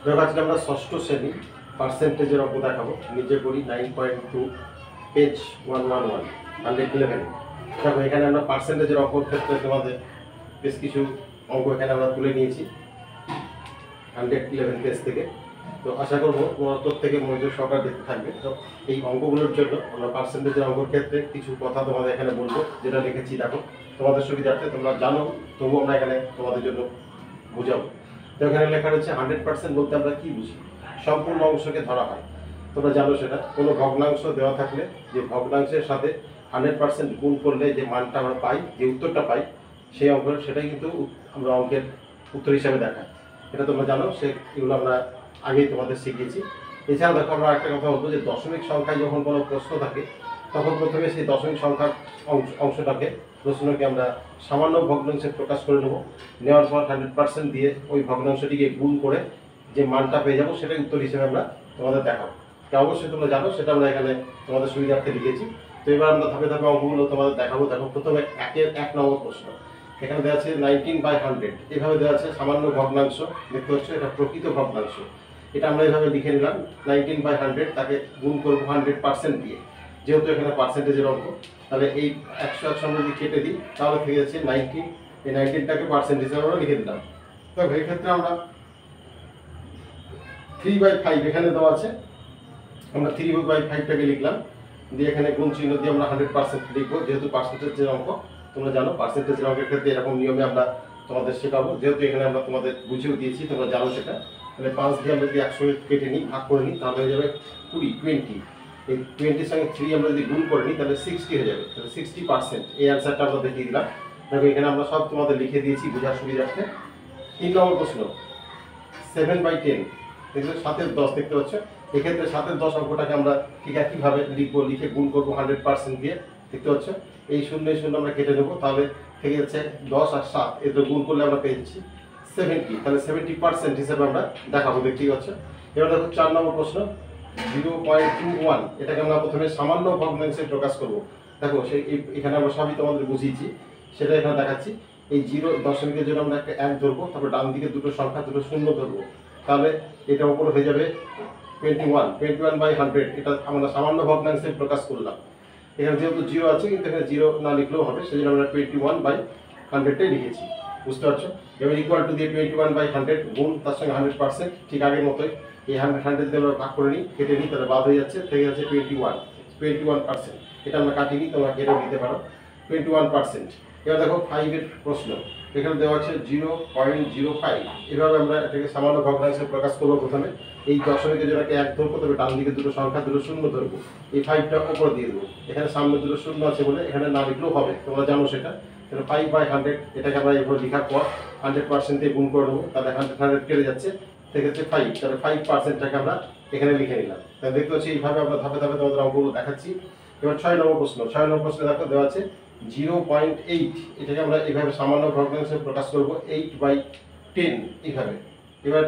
দেখো আজকে আমরা ষষ্ঠ শ্রেণী পার্সেন্টেজের অঙ্ক দেখাবো। নিজে করি 9.2 পেজ 111 111। দেখো এখানে আমরা পার্সেন্টেজের অঙ্কর ক্ষেত্রে তোমাদের বেশ কিছু অঙ্ক এখানে আমরা তুলে নিয়েছি 111 পেজ থেকে। তো আশা করবো তোমার প্রত্যেকে মনোযোগ সহকারে দেখতে থাকবে। তো এই অঙ্কগুলোর জন্য আমরা পার্সেন্টেজের অঙ্কর ক্ষেত্রে কিছু কথা তোমাদের এখানে বলবো, যেটা লিখেছি দেখো তোমাদের সুবিধার্থে, তোমরা জানো তবুও আমরা এখানে তোমাদের জন্য বুঝাবো। তো এখানে লেখা রয়েছে 100% বলতে আমরা কি বুঝি? সম্পূর্ণ অংশকে ধরা হয়। তোমরা জানো সেটা, কোনো ভগ্নাংশ দেওয়া থাকলে যে ভগ্নাংশের সাথে 100% গুণ করলে যে মানটা আমরা পাই, যে উত্তরটা পাই, সেই অঙ্ক সেটাই কিন্তু আমরা অঙ্কের উত্তর হিসাবে দেখাই। এটা তোমরা জানো, এগুলো আমরা আগেই তোমাদের শিখিয়েছি। এছাড়াও দেখো আমরা একটা কথা বলবো যে দশমিক সংখ্যায় যখন কোনো প্রশ্ন থাকে তখন প্রথমে সেই দশমিক সংখ্যার অংশটাকে প্রশ্নকে আমরা সামান্য ভগ্নাংশে প্রকাশ করে নেবো। নেওয়ার পর 100% দিয়ে ওই ভগ্নাংশটিকে গুণ করে যে মানটা পেয়ে যাবো সেটাই উত্তর হিসেবে আমরা তোমাদের দেখাবো। তো অবশ্যই তোমরা জানো, সেটা আমরা এখানে তোমাদের সুবিধার্থে লিখেছি। তো এবার আমরা ধাপে ধাপে অঙ্কগুলো তোমাদের দেখাবো। দেখো প্রথমে 1 নম্বর প্রশ্ন এখানে দেওয়া আছে 19/100। এভাবে দেওয়া আছে সামান্য ভগ্নাংশ, দেখতে পাচ্ছ এটা প্রকৃত ভগ্নাংশ। এটা আমরা এভাবে লিখে নিলাম 19/100, তাকে গুণ করবো 100% দিয়ে, যেহেতু এখানে পার্সেন্টেজের অঙ্ক। তাহলে এই 100 যদি কেটে দিই তাহলে থেকে যাচ্ছে 19। এই 19টাকে পার্সেন্ট হিসেবে আমরা লিখে দিলাম। তো এই ক্ষেত্রে আমরা 3/5 এখানে দেওয়া আছে, আমরা 3/5টাকে লিখলাম, দিয়ে এখানে গুণ চিহ্ন দিয়ে আমরা 100% লিখবো, যেহেতু পার্সেন্টেজের অঙ্ক। তোমরা জানো পার্সেন্টেজের অঙ্কের ক্ষেত্রে এরকম নিয়মে আমরা তোমাদের শেখাবো, যেহেতু এখানে আমরা তোমাদের বুঝিয়েও দিয়েছি, তোমরা জানো সেটা। তাহলে 5 দিয়ে আমরা যদি 100 কেটে নিই, ভাগ করে নিই, তাহলে হয়ে যাবে 20। এই 20-র সঙ্গে 3 আমরা যদি গুণ করে নিই তাহলে 60 হয়ে যাবে। তাহলে 60%, এই অ্যান্সারটা আমরা দেখিয়ে দিলাম। দেখো এখানে আমরা সব তোমাদের লিখে দিয়েছি বোঝার সুবিধার্থে। 3 নম্বর প্রশ্ন 7/10, দেখবে 7/10 দেখতে পাচ্ছ। এক্ষেত্রে 7/10 অঙ্কটাকে আমরা ঠিক একইভাবে লিখবো, লিখে গুণ করবো 100% দিয়ে, দেখতে পাচ্ছ। এই 0 আমরা কেটে নেবো, তাহলে থেকে যাচ্ছে 10 আর 7, এদের গুণ করলে আমরা পেয়ে যাচ্ছি 70। তাহলে 70% হিসেবে আমরা দেখাবো, দেখতেই পাচ্ছ। এবার দেখো 4 নম্বর প্রশ্ন 0.21, এটাকে আমরা প্রথমে সামান্য ভগ্নাংশে প্রকাশ করবো। দেখো এখানে আমরা সবই তোমাদের বুঝিয়েছি, সেটা এখানে দেখাচ্ছি। এই 0 দশমিকের জন্য আমরা একটা 1 ধরবো, তারপর ডান দিকে দুটো সংখ্যা, দুটো শূন্য ধরবো, তাহলে এটা উপরে হয়ে যাবে 21/100। এটা আমরা সামান্য ভগ্নাংশে প্রকাশ করলাম। এখানে যেহেতু 0 আছে, কিন্তু এখানে 0 না লিখলেও হবে, সেজন্য আমরা 21/100টাই লিখেছি, বুঝতে পারছো। এবার ইকুয়াল টু দিয়ে 21/100 গুণ তার সঙ্গে 100%, ঠিক আগের মতোই। এই 100 দিয়ে আমরা ভাগ করে নিই, কেটে নিই, তাহলে বাদ হয়ে যাচ্ছে, থেকে যাচ্ছে 21%। এটা আমরা কাটিয়ে নিই, তোমরা কেটেও নিতে পারো 21%। এবার দেখো 5-এর প্রশ্ন, এখানে দেওয়া আছে 0.05। এভাবে আমরা এটাকে সামান্য ভগ্নাংশে প্রকাশ করবো। প্রথমে এই দশমিকের জন্য 1 ধরবো, তবে ডান দিকে দুটো সংখ্যা, দুটো শূন্য ধরবো, এই 5টা উপর দিয়ে দেবো। এখানে সামনে দুটো শূন্য আছে বলে এখানে না লিখলেও হবে, তোমরা জানো সেটা। তাহলে 5/100 এটাকে আমরা এভাবে লেখার পর 100% দিয়ে গুণ করে নেবো, তাহলে 100 কেটে যাচ্ছে, থেকে যাচ্ছে 5। তাহলে 5%টাকে আমরা এখানে লিখে নিলাম। তাহলে দেখতে পাচ্ছি এইভাবে আমরা ধাপে ধাপে তোমাদের অঙ্কগুলো দেখাচ্ছি। এবার 6 নম্বর প্রশ্ন, 6 নম্বর প্রশ্নে দেখো দেওয়া আছে 0.8। এটাকে আমরা এইভাবে সামান্য ভগ্নাংশে প্রকাশ করবো 8/10 এইভাবে। এবার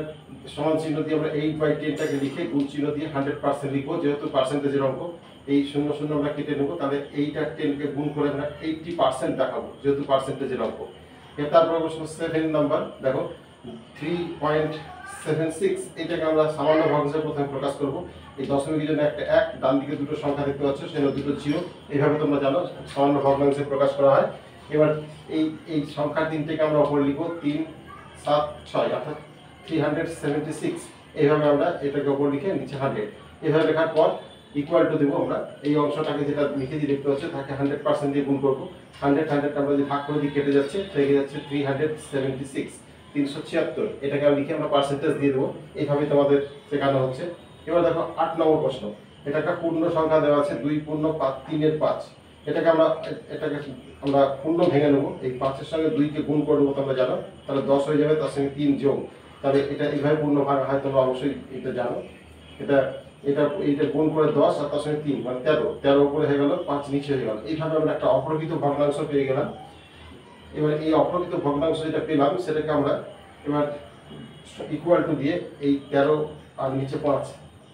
সমান চিহ্ন দিয়ে আমরা 8/10টাকে লিখে গুণ চিহ্ন দিয়ে 100% লিখবো, যেহেতু পার্সেন্টেজের অঙ্ক। এই 0 আমরা কেটে নেবো, তাহলে 8 আর 10কে গুণ করে আমরা 80% দেখাবো, যেহেতু পার্সেন্টেজের অঙ্ক। এর তারপর প্রশ্ন 7 নাম্বার, দেখো 3.76। এটাকে আমরা সামান্য ভগ্নাংশে প্রথমে প্রকাশ করবো। এই দশমিকের জন্য একটা 1, ডান দিকে দুটো সংখ্যা দেখতে পাচ্ছ, সেজন্য দুটো 0। এইভাবে তোমরা জানো সামান্য ভগ্নাংশে প্রকাশ করা হয়। এবার এই সংখ্যা 3টাকে আমরা উপরে লিখবো 3, 7, 6, অর্থাৎ 376। এইভাবে আমরা এটাকে উপর লিখে নিচে 100। এভাবে লেখার পর ইকুয়াল টু দেবো আমরা এই অংশটাকে, যেটা লিখেছি দেখতে পাচ্ছ, তাকে 100% দিয়ে গুণ করবো। 100 আমরা যদি ভাগ করে দিই কেটে যাচ্ছে, থেকে যাচ্ছে 376, 376। এটাকে আমরা লিখে আমরা পার্সেন্টেজ দিয়ে দেবো। এইভাবে তোমাদের শেখানো হচ্ছে। এবার দেখো 8 নম্বর প্রশ্ন, এটা একটা পূর্ণ সংখ্যা দেওয়া আছে 2 পূর্ণ 3/5। এটাকে আমরা পূর্ণ ভেঙে নেবো, এই 5-এর সঙ্গে 2কে গুণ করে নেবো, তোমরা জানো। তাহলে 10 হয়ে যাবে, তার সঙ্গে 3 যোগ, তাহলে এটা এইভাবে পূর্ণ ভাগ হয়, তোমরা অবশ্যই এটা জানো। এইটা গুণ করে 10 আর তার সঙ্গে 3 মানে 13 উপরে হয়ে গেল, 5 নিচে হয়ে গেল। এইভাবে আমরা একটা অপ্রকৃত ভগ্নাংশ পেয়ে গেলাম। এবার এই অপ্রকৃত ভগ্নাংশ যেটা পেলাম, সেটাকে আমরা এবার ইকুয়াল টু দিয়ে এই 13 আর নিচে 5,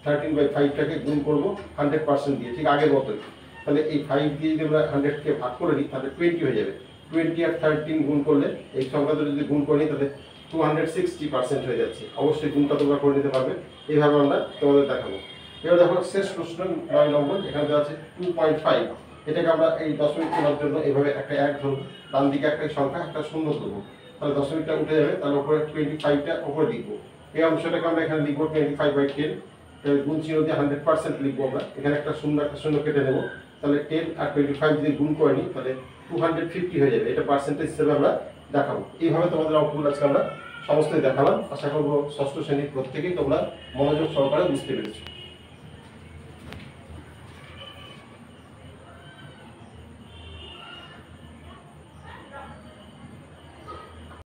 13/5টাকে গুণ করবো 100% দিয়ে, ঠিক আগের মতোই। তাহলে এই 5 দিয়ে যদি আমরা 100কে ভাগ করে নিই, তাহলে 20 হয়ে যাবে। 20 আর 13 গুণ করলে, এই সংখ্যাটা যদি গুণ করে নিই, তাহলে 260% হয়ে যাচ্ছে। অবশ্যই গুণটা তোমরা করে নিতে পারবে। এইভাবে আমরা তোমাদের দেখাবো। এবার দেখো শেষ প্রশ্ন 9 নম্বর, এখানে দেওয়া আছে 2.5। এটাকে আমরা এই দশমিক তোলার জন্য এইভাবে একটা 1 ধরবো, ডান দিকে একটা সংখ্যা একটা শূন্য ধরবো, তাহলে দশমিকটা উঠে যাবে, তাহলে উপরে 25টা উপরে লিখবো। এই অংশটাকে আমরা এখানে লিখবো 25/10, গুণ চিহ্ন দিয়ে 100% লিখবো আমরা। এখানে একটা শূন্য কেটে নেবো, তাহলে 10 আর 25 যদি গুণ করে নিই তাহলে 250 হয়ে যাবে। এটা পার্সেন্টেজ হিসেবে আমরা দেখাবো। এইভাবে তোমাদের অঙ্কগুলো আজকে আমরা সমস্তই দেখালাম। আশা করবো ষষ্ঠ শ্রেণীর প্রত্যেকেই তোমরা মনোযোগ সহকারে বুঝতে পেরেছো।